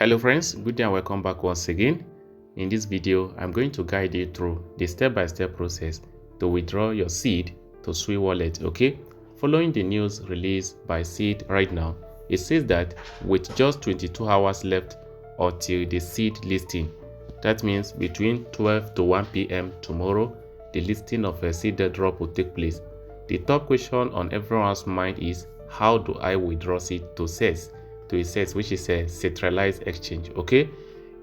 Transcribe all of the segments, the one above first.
Hello friends, good day and welcome back once again. In this video, I'm going to guide you through the step-by-step process to withdraw your seed to SUI wallet, okay? Following the news released by seed right now, it says that with just 22 hours left until the seed listing, that means between 12 to 1 p.m. tomorrow, the listing of a seed airdrop will take place. The top question on everyone's mind is, how do I withdraw seed to SES? To a SES, which is a centralized exchange, okay?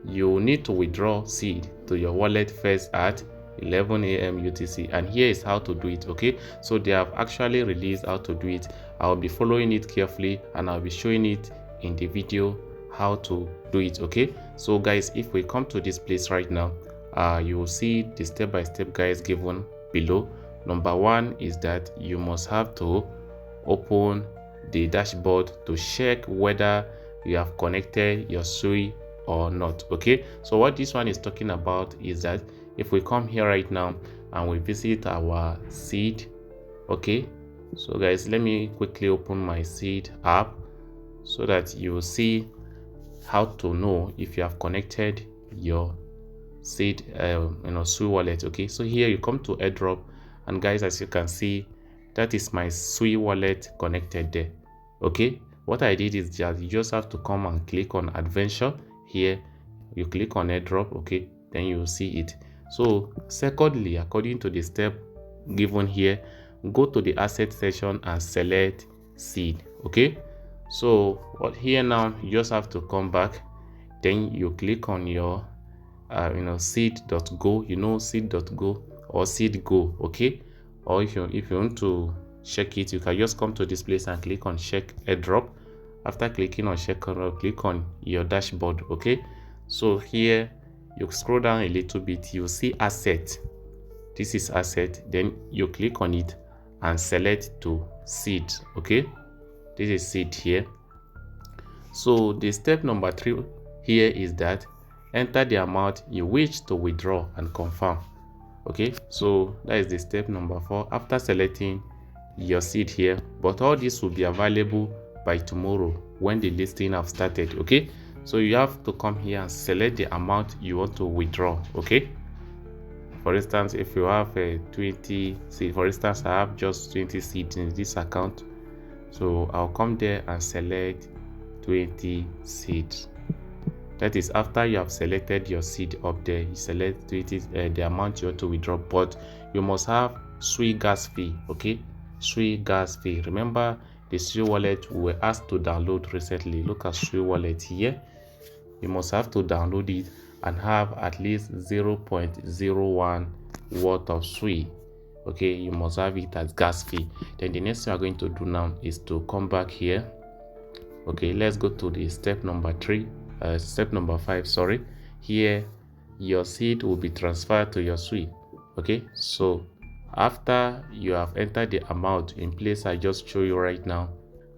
You need to withdraw seed to your wallet first at 11 a.m. UTC, and here is how to do it, okay? So they have actually released how to do it. I'll be following it carefully and I'll be showing it in the video how to do it, okay? So guys, if we come to this place right now, you will see the step-by-step guides given below. Number one is that you must have to open the dashboard to check whether you have connected your SUI or not, okay? So what this one is talking about is that if we come here right now and we visit our seed, okay? So guys, let me quickly open my seed app so that you will see how to know if you have connected your seed SUI wallet, okay? So here you come to Airdrop, and guys, as you can see, that is my SUI wallet connected there, okay? What I did is that you just have to come and click on adventure. Here you click on Airdrop, okay? Then you will see it. So secondly, according to the step given here, go to the asset section and select seed, okay? So what here now, you just have to come back, then you click on your seed.go, seed.go or seed go, okay? Or if you want to check it, you can just come to this place and click on check airdrop. After clicking on check airdrop, click on your dashboard, okay? So here you scroll down a little bit, you see asset. This is asset, then you click on it and select to seed, okay? This is seed here. So the step number 3 here is that enter the amount you wish to withdraw and confirm, okay? So that is the step number 4 after selecting your seed here, but all this will be available by tomorrow when the listing have started, okay? So you have to come here and select the amount you want to withdraw, okay? For instance, if you have a 20 seed, for instance, I have just 20 seeds in this account, so I'll come there and select 20 seeds. That is after you have selected your seed up there, you select 20 the amount you want to withdraw, but you must have SUI gas fee, okay? SUI gas fee. Remember the SUI wallet we were asked to download recently. Look at SUI wallet here. You must have to download it and have at least 0.01 worth of SUI, okay? You must have it as gas fee. Then the next thing we're going to do now is to come back here, okay? Let's go to the step number 5, sorry. Here your seed will be transferred to your SUI, okay? So after you have entered the amount in place I just show you right now,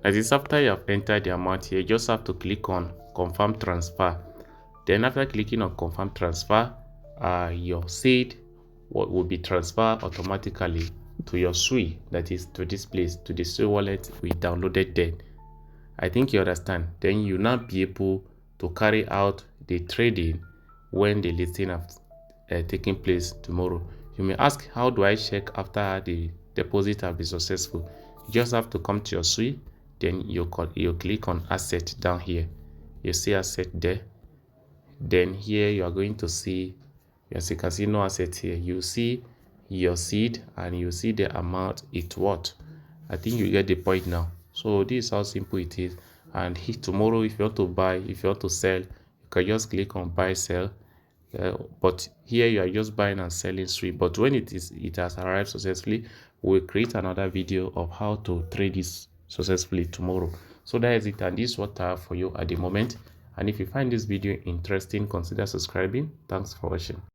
that is after you have entered the amount here, you just have to click on confirm transfer. Then after clicking on confirm transfer, your seed will be transferred automatically to your SUI, that is to this place, to the SUI wallet we downloaded then. I think you understand. Then you now be able to carry out the trading when the listing has taken place tomorrow. You may ask, how do I check after the deposit has been successful? You just have to come to your SUI, then you click on asset down here. You see asset there. Then here you are going to see, as you can see, no asset here. You see your seed and you see the amount it worth. I think you get the point now. So this is how simple it is. And tomorrow, if you want to buy, if you want to sell, you can just click on buy sell. But here you are just buying and selling SUI. But when it has arrived successfully, we'll create another video of how to trade this successfully tomorrow. So that is it, and this is what I have for you at the moment. And if you find this video interesting, consider subscribing. Thanks for watching.